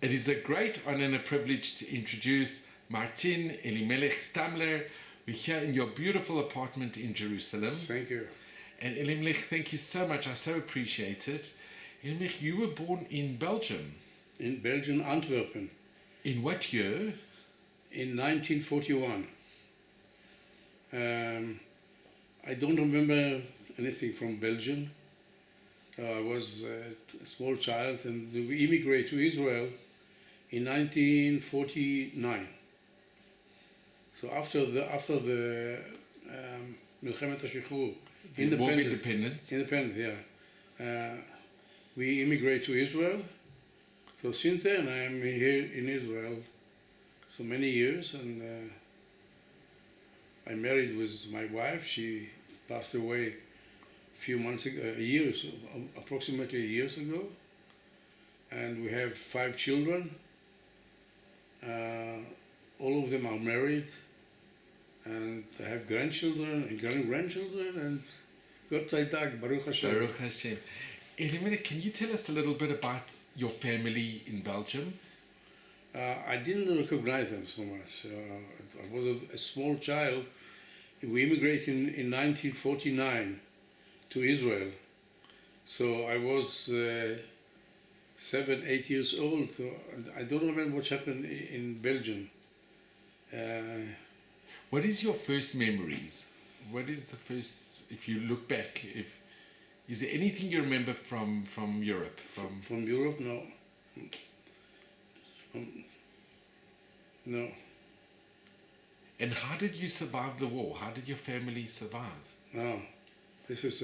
It is a great honor and a privilege to introduce Martin Elimelech Stamler. We're here in your beautiful apartment in Jerusalem. Thank you. And Elimelech, thank you so much. I so appreciate it. Elimelech, you were born in Belgium. In Belgian, Antwerpen. In what year? In 1941. I don't remember anything from Belgium. I was a small child, and we immigrated to Israel in 1949. So after the Milchemet HaShichrur, Independence, yeah. We immigrated to Israel. So since then, I am here in Israel so many years, and I married with my wife. She passed away a few months ago, approximately years ago, and we have 5 children. All of them are married, and I have grandchildren and grandchildren, and Gott sei Dank, Baruch Hashem. Baruch Hashem. Elimelech, can you tell us a little bit about your family in Belgium? I didn't recognize them so much. I was a small child. We immigrated in 1949 to Israel. So I was 7, 8 years old. So I don't remember what happened in Belgium. What is your first memories? What is the first, if you look back, is there anything you remember from Europe? From Europe, no. No. And how did you survive the war? How did your family survive? No, this is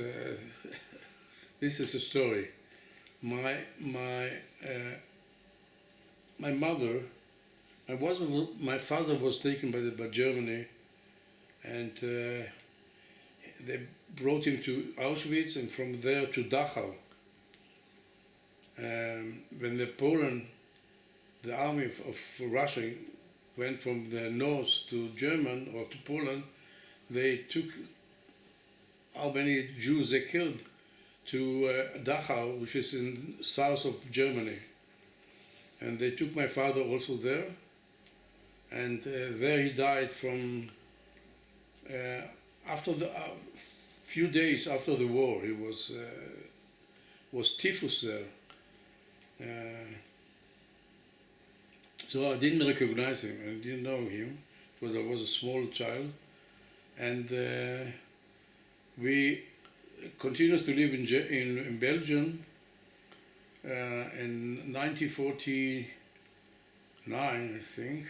a story. My mother, my father was taken by Germany, and they brought him to Auschwitz, and from there to Dachau. When the army of Russia went from the north to German or to Poland, they took how many Jews they killed to Dachau, which is in south of Germany. And they took my father also there, and there he died from after the few days after the war. He was typhus there. So I didn't recognize him. I didn't know him because I was a small child, and we continued to live in Belgium. In 1949, I think,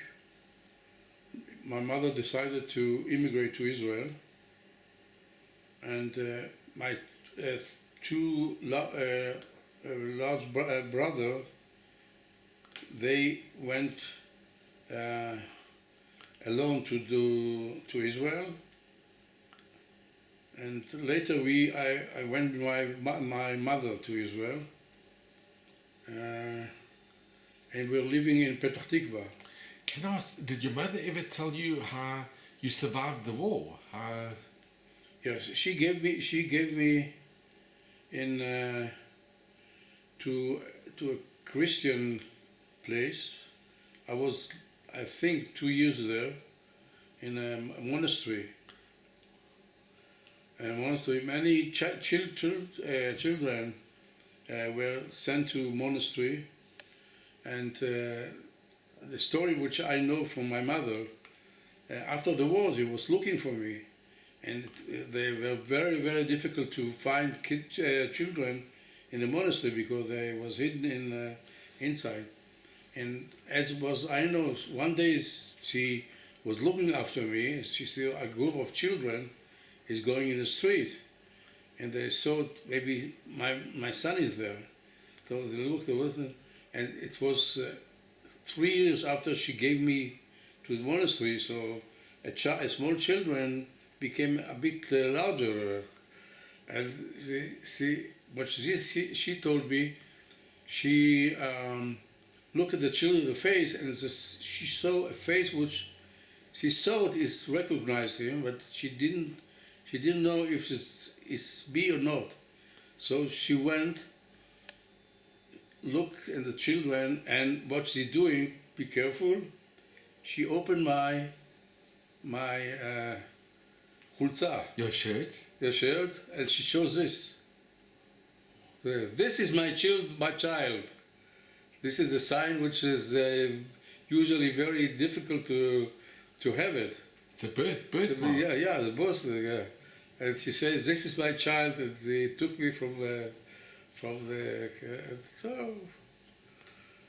my mother decided to immigrate to Israel, and my 2 large brothers, they went alone to Israel, and later I went with my mother to Israel, and we were living in Petah Tikva. Can I ask, did your mother ever tell you how you survived the war? Yes, she gave me in to a Christian place. I was, I think, 2 years there in a monastery. Many children were sent to monastery, and the story which I know from my mother, after the war, she was looking for me, and they were very, very difficult to find children in the monastery because they was hidden inside. And as was I know, one day she was looking after me. She saw a group of children is going in the street, and they thought maybe my son is there. So they looked, and it was 3 years after she gave me to the monastery. So a small children became a bit larger, and she told me she looked at the children in the face, and she saw a face which she thought is recognized him, but she didn't know if it's me or not. So she went looked at the children and what she's doing, be careful. She opened my chulza, Your shirt? the shirt, and she shows this. This is my child. This is a sign which is usually very difficult to have it. It's a birthmark. Yeah, the birth. Yeah. And she says, "This is my child," and they took me from the.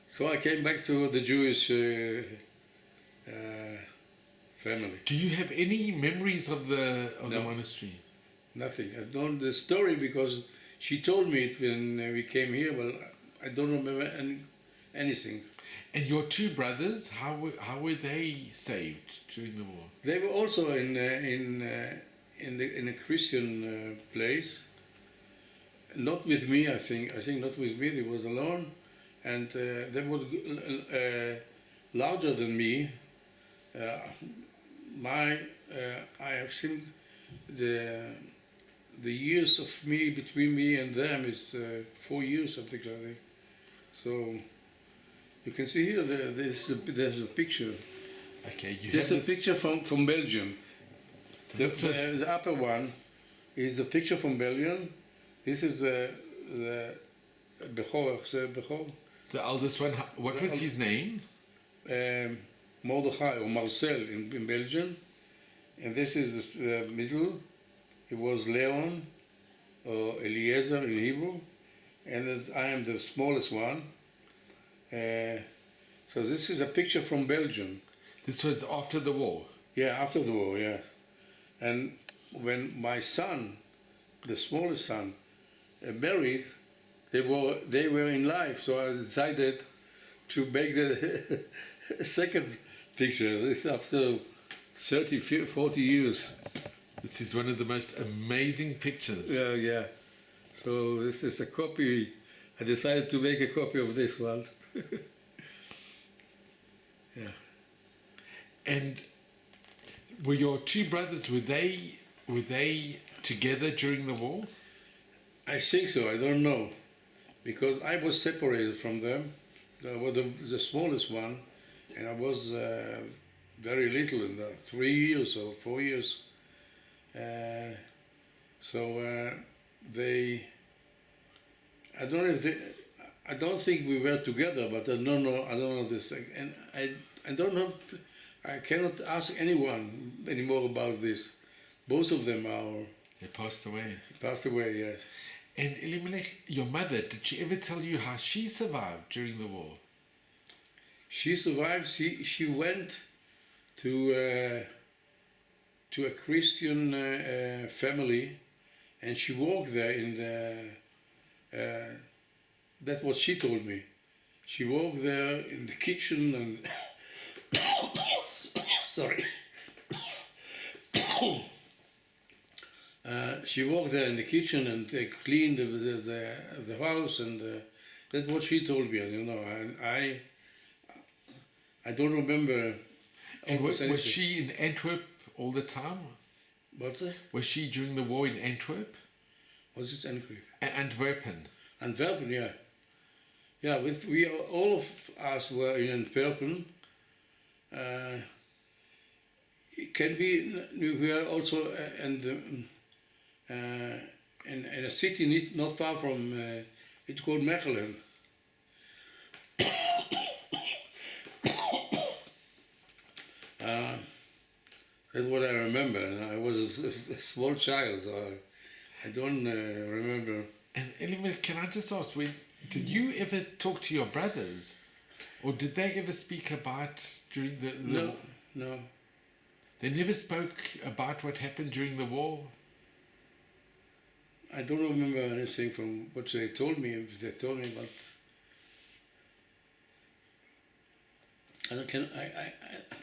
So I came back to the Jewish family. Do you have any memories of the No. monastery? Nothing. I don't the story because she told me it when we came here, but I don't remember anything. And your two brothers, how were they saved during the war? They were also in a Christian place. Not with me, I think. I think not with me. They was alone, and they were larger than me. I have seen the years of me between me and them is 4 years, something like that. So you can see here there's a picture. Okay, There's a picture from Belgium. So this was The upper one is a picture from Belgium. This is the Bechor. the eldest one. What was his name? Mordechai or Marcel in Belgium. And this is the middle. It was Leon or Eliezer in Hebrew. And I am the smallest one. So this is a picture from Belgium. This was after the war. Yeah, after the war, yes. And when my son, the smallest son, married, they were in life. So I decided to make the second picture. This after 30, 40 years. This is one of the most amazing pictures. Yeah. So this is a copy. I decided to make a copy of this one. Yeah. And were your two brothers, were they together during the war? I think so. I don't know, because I was separated from them. I was the smallest one, and I was very little in 3 years or 4 years. I don't know if I don't think we were together, but I don't know this, and I don't know. I cannot ask anyone anymore about this. Both of them They passed away. passed away. Yes. And Elimelech, your mother, did she ever tell you how she survived during the war? She survived. She went to a Christian family, and she worked there in the. That's what she told me. She worked there in the kitchen and. Sorry. She worked there in the kitchen and they cleaned the house, and that's what she told me. You know, I don't remember. And was she in Antwerp all the time? What's it? Was she during the war in Antwerp? Was it Antwerp? Antwerpen. Antwerpen, yeah. Yeah, we all of us were in Antwerpen. It can be we were also in a city not far from it's called Mechelen. That's what I remember. And I was a small child, so I don't remember. And Elimelech, can I just ask, did you ever talk to your brothers, or did they ever speak about during the war? No. They never spoke about what happened during the war? I don't remember anything from what they told me. They told me, but I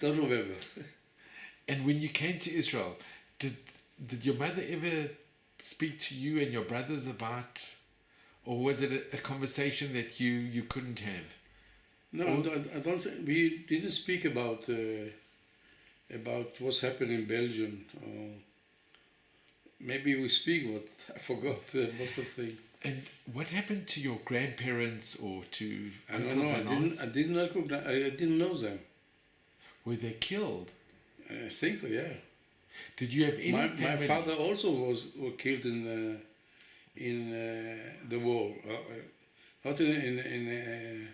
don't remember. And when you came to Israel, did your mother ever speak to you and your brothers about, or was it a conversation that you couldn't have? No, I don't think we didn't speak about what's happened in Belgium. Maybe we speak, but I forgot most of the things. And what happened to your grandparents or to I don't uncles know. and aunts? I didn't recognize. I didn't know them. Were they killed? I think so. Yeah. Did you have any My family? father also was killed in the war. Not in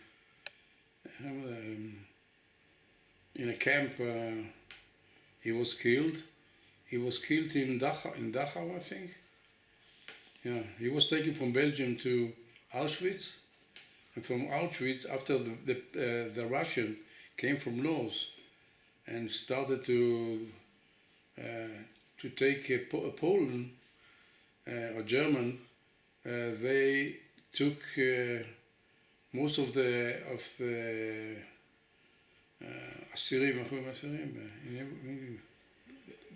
a camp. He was killed. He was killed in Dachau, I think. Yeah, he was taken from Belgium to Auschwitz, and from Auschwitz, after the Russian came from Laos and started to take Poland or German, they took most of the Assyrian.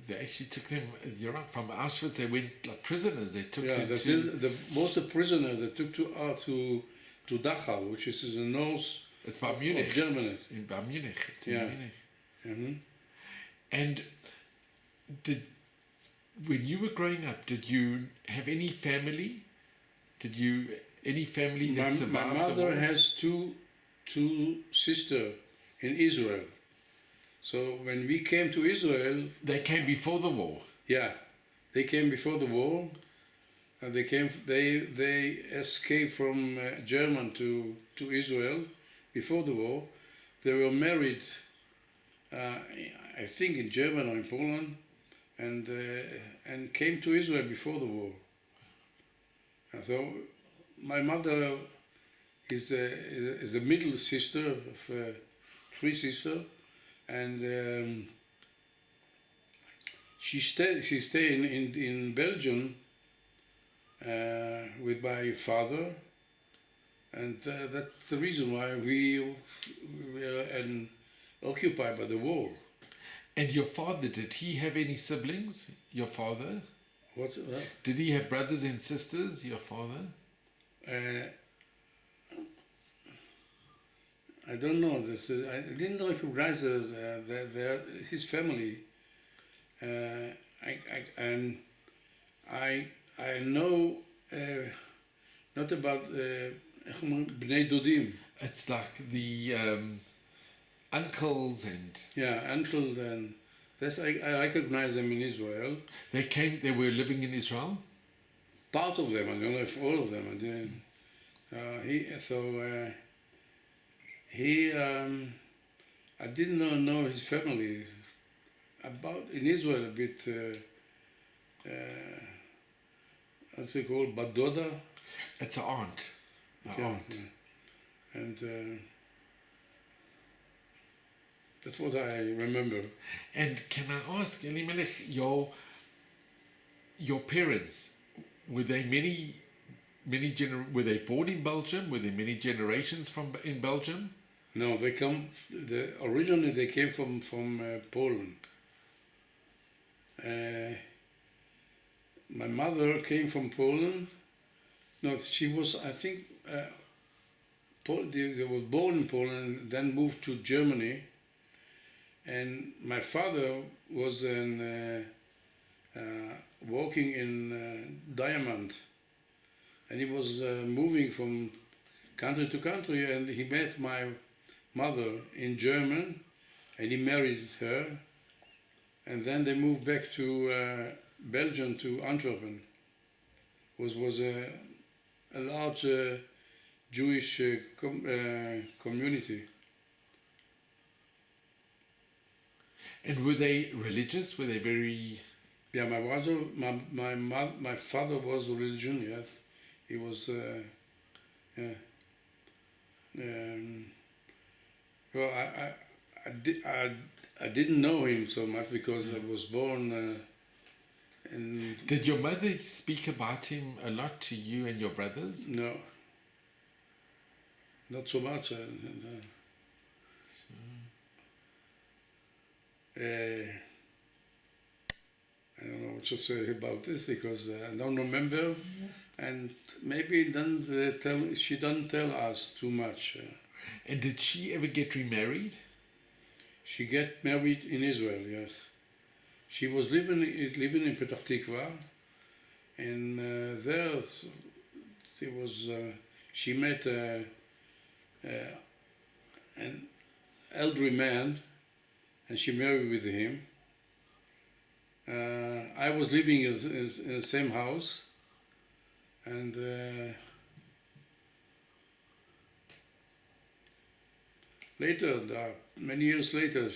They actually took them, you're right, from Auschwitz, they went like prisoners. They took Yeah, them to... most of the prisoners they took to Dachau, which is in the north It's by of Munich. Germany. By Munich. It's Yeah. in Munich. Mm-hmm. And when you were growing up, did you have any family? Any family that survived My the mother war? has two sisters in Israel. So when we came to Israel, They came before the war. yeah, they came before the war. And they escaped from German to Israel before the war. They were married, I think in German or in Poland, and came to Israel before the war. And so my mother is the middle sister of three sisters, and she stayed in Belgium with my father, and that's the reason why we were occupied by the war. And your father, did he have any siblings? Your father? What's that? Did he have brothers and sisters, your father? I don't know. I didn't recognize his family. I know not about Bnei Dodim. It's like the uncles and... Yeah, uncle then. That's I recognize them in Israel. They were living in Israel? Part of them, I don't know if all of them. I didn't. I didn't know his family. About in Israel a bit. What's it called? Badoda. It's an aunt. An aunt. Yeah. And that's what I remember. And can I ask, Elimelech, your parents, were they were they born in Belgium? Were there many generations in Belgium? No, originally they came from Poland. My mother came from Poland. No, she was, I think, they were born in Poland, then moved to Germany. And my father was working in diamond, and he was moving from country to country, and he met my mother in German, and he married her, and then they moved back to Belgium, to Antwerpen. Was a large Jewish community. And were they religious? Were they very... Yeah, my father was religion. Yes, he was. Yeah. Well, I didn't know him so much because I was born. Did your mother speak about him a lot to you and your brothers? No. Not so much. I don't know what to say about this because I don't remember, and maybe she doesn't tell us too much. And did she ever get remarried? She get married in Israel, yes. She was living in Petah Tikva, and there She met an elderly man, and she married with him. I was living in the same house, and later, many years later,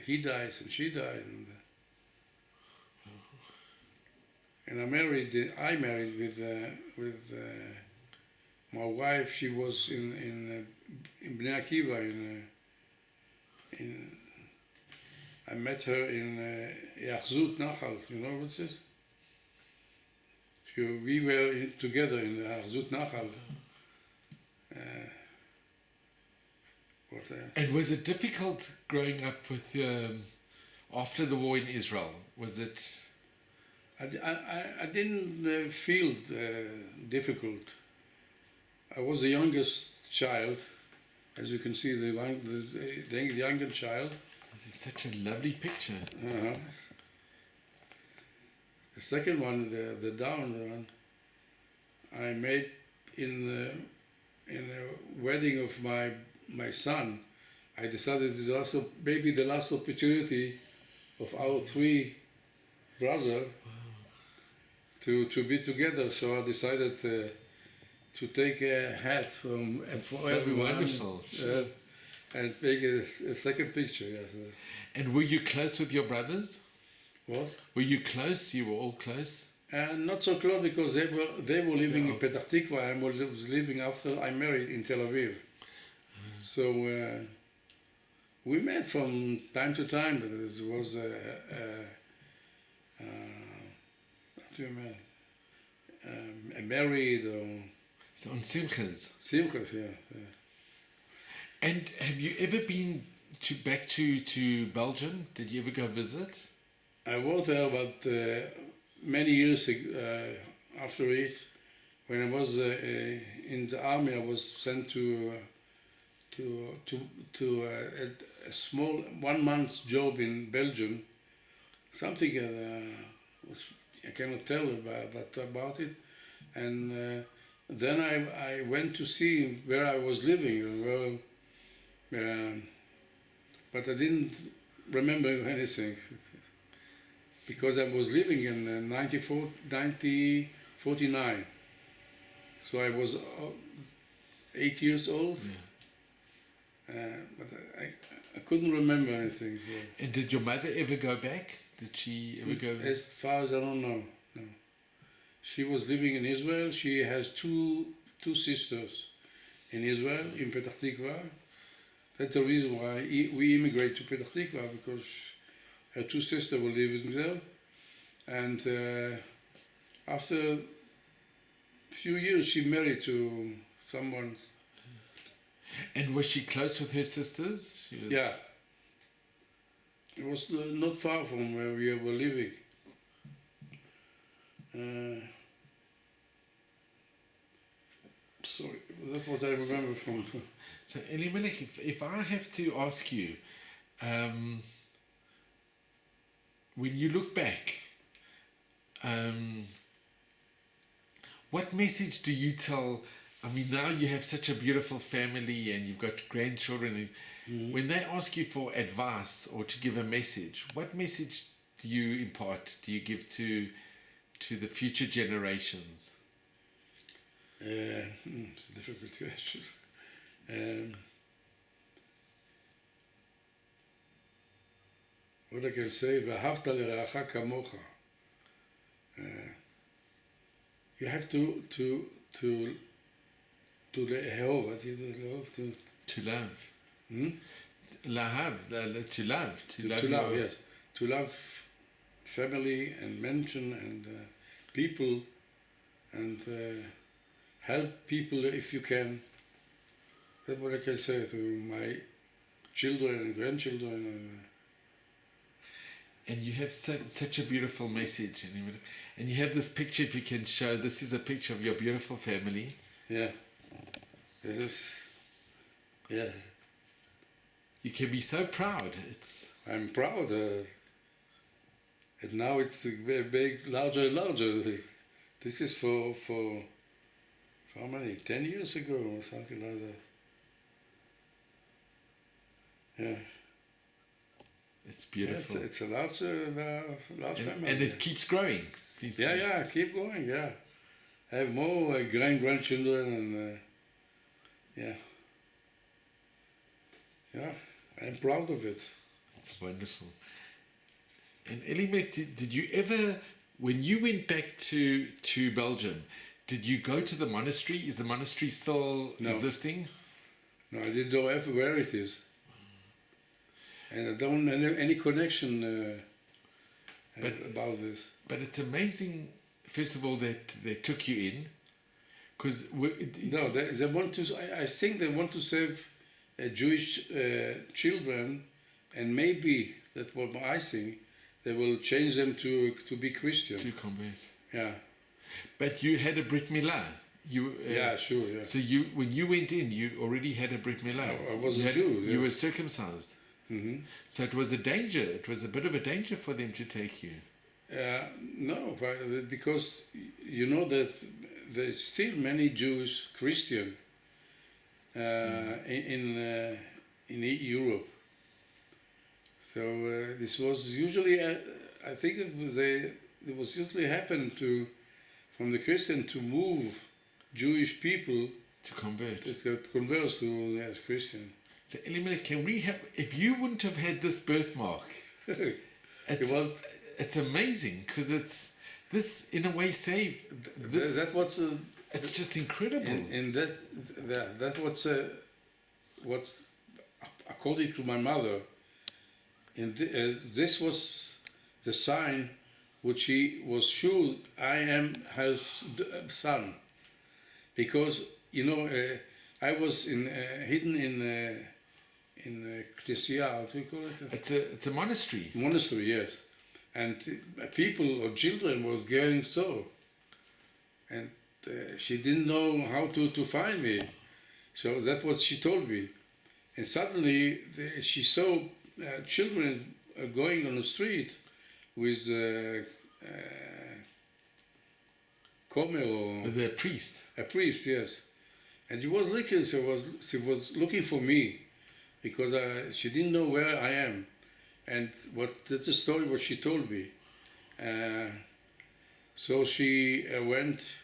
he dies and she died, and I married with my wife. She was in Bnei Akiva. I met her in Yachzut Nachal. You know what it is? We were together in Yachzut Nachal. And was it difficult growing up with after the war in Israel? Was it? I didn't feel difficult. I was the youngest child, as you can see, the younger child. This is such a lovely picture. The second one, the down one, I made in a wedding of my son. I decided this is also maybe the last opportunity of our three brothers to be together. So I decided to take a hat for everyone. Wonderful. Sure. And make a second picture. Yes. And were you close with your brothers? What? Were you close? You were all close? Not so close, because they were living in Petah Tikva. I was living after I married in Tel Aviv. So we met from time to time, but it was married or so on simchas. Simchas, yeah. And have you ever been back to Belgium? Did you ever go visit? I was there, but many years after it, when I was in the army, I was sent to a small 1 month job in Belgium. Something which I cannot tell about it, and then I went to see where I was living. But I didn't remember anything, because I was living in 1949. So I was 8 years old, but I couldn't remember anything. So. And did your mother ever go back? Did she ever go? As far as I don't know, no. She was living in Israel. She has two sisters in Israel, in Petah Tikva. That's the reason why we immigrated to Petah Tikva, because her two sisters were living there. And after a few years, she married to someone. And was she close with her sisters? She was... Yeah. It was not far from where we were living. Sorry, that's what I remember from. So, Elimelech, if I have to ask you, when you look back, what message do you tell? I mean, now you have such a beautiful family and you've got grandchildren. And when they ask you for advice or to give a message, what message do you impart? Do you give to the future generations? It's a difficult question. What I can say, "V'ahavta l'reacha kamocha." You have to le'ehov. What is le'ehov? To love. To love, yes. To love family and mention and people, and help people if you can. That's what I can say to my children and grandchildren. And you have such a beautiful message. And you have this picture, if you can show, this is a picture of your beautiful family. Yeah. This is, yeah. You can be so proud. I'm proud. And now it's big, larger and larger. This is for how many? 10 years ago or something like that. Yeah. It's beautiful. Yeah, it's a large family. And it keeps growing. Please Yeah, yeah, keep going, yeah. I have more grandchildren and yeah. Yeah, I'm proud of it. It's wonderful. And Elimelech, did you ever, when you went back to Belgium, did you go to the monastery? Is the monastery still existing? No, I didn't know where it is. And I don't have any connection about this. But it's amazing, first of all, that they took you in. Because no, they want to. I think they want to save Jewish children, and maybe that's what I think. They will change them to be Christian. To convert. Yeah. But you had a Brit Milah. Yeah, sure. Yeah. So when you went in, you already had a Brit Milah. I was a Jew. Yeah. You were circumcised. Mm-hmm. So it was a danger. It was a bit of a danger for them to take you. No, because you know that there's still many Jews Christian in Europe. So this was usually, I think it was usually happened from the Christian to move Jewish people to convert to Christian. So Elimelech, can we have, if you wouldn't have had this birthmark, it's amazing because it's this in a way saved this. That's what's it's just incredible. And that what's according to my mother. And this was the sign which she was sure I am her son, because I was hidden in Ecclesia. How do you call it? It's a monastery. Monastery, yes, and people or children was going so, and she didn't know how to find me, so that's what she told me, and suddenly she saw. Children going on the street with the priest. A priest, yes, and she was looking. She was looking for me because she didn't know where I am, and that's the story what she told me. So she went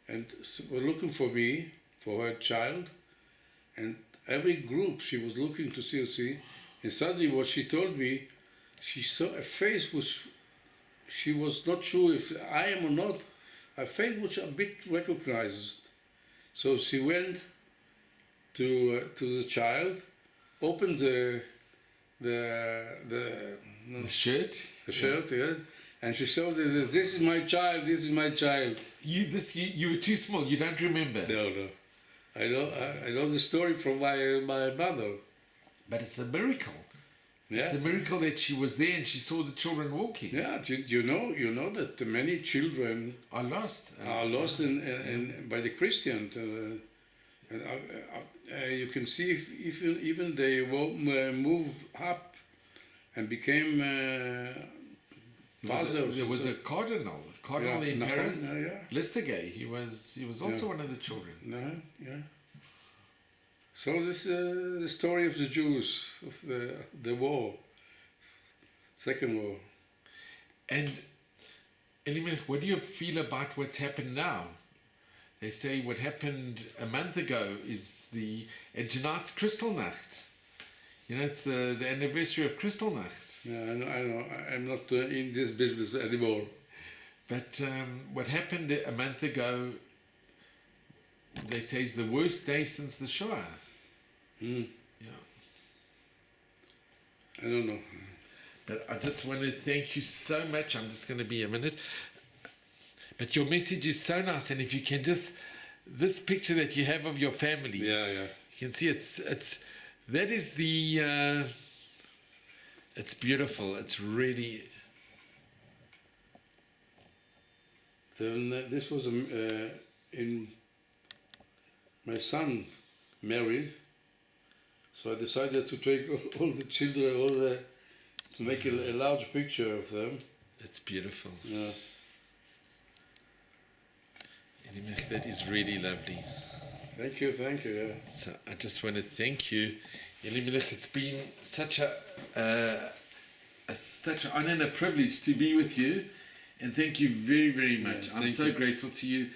and was looking for me for her child, and every group she was looking to see. And suddenly what she told me, she saw a face which she was not sure if I am or not, a face which a bit recognized. So she went to the child, opened the shirt? The shirt, yes. And she shows it, this is my child, this is my child. You were too small, you don't remember? No. I know the story from my mother. But it's a miracle. Yeah. It's a miracle that she was there and she saw the children walking. Yeah, you know that many children are lost. In by the Christians. You can see if even they move up and became fathers. There was a cardinal in Paris, Listegay. He was also one of the children. Yeah. So this is the story of the Jews, of the war, Second War. And Elimelech, what do you feel about what's happened now? They say what happened a month ago is and tonight's Kristallnacht. It's the anniversary of Kristallnacht. Yeah, I know. I'm not in this business anymore. But what happened a month ago, they say is the worst day since the Shoah. Mm. Yeah. I don't know. But I just want to thank you so much. I'm just going to be a minute. But your message is so nice, and if you can this picture that you have of your family. Yeah. You can see it's beautiful. It's really. Then this was in my son married, so I decided to take all the children, to make a large picture of them. It's beautiful. Yeah. Elimelech, that is really lovely. Thank you, yeah. So I just want to thank you, Elimelech. It's been such such an honor and a privilege to be with you, and thank you very, very much. I'm so grateful to you.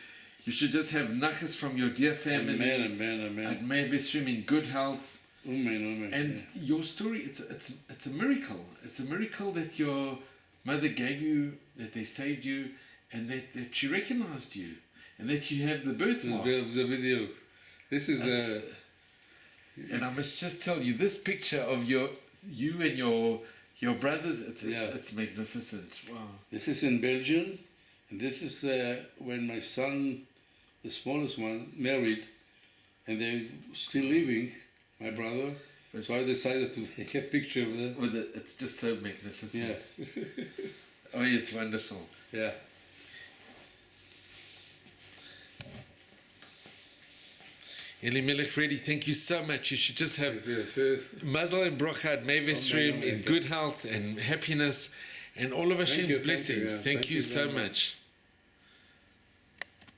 You should just have nachas from your dear family. Amen. At Me'evesrim in good health. Amen. And your story, it's a miracle. It's a miracle that your mother gave you, that they saved you, and that she recognized you, and that you have the birthmark. The video. This is and I must just tell you, this picture of you and your brothers, it's magnificent. Wow. This is in Belgium, and this is when my son, the smallest one, married, and they're still living, my brother. So I decided to make a picture of that. It's just so magnificent. Yeah. Oh, it's wonderful. Yeah. Elimelech, really, thank you so much. You should just have Mazel and Brocha at Me'evesrim in good health and happiness and all of Hashem's blessings. Thank you so much.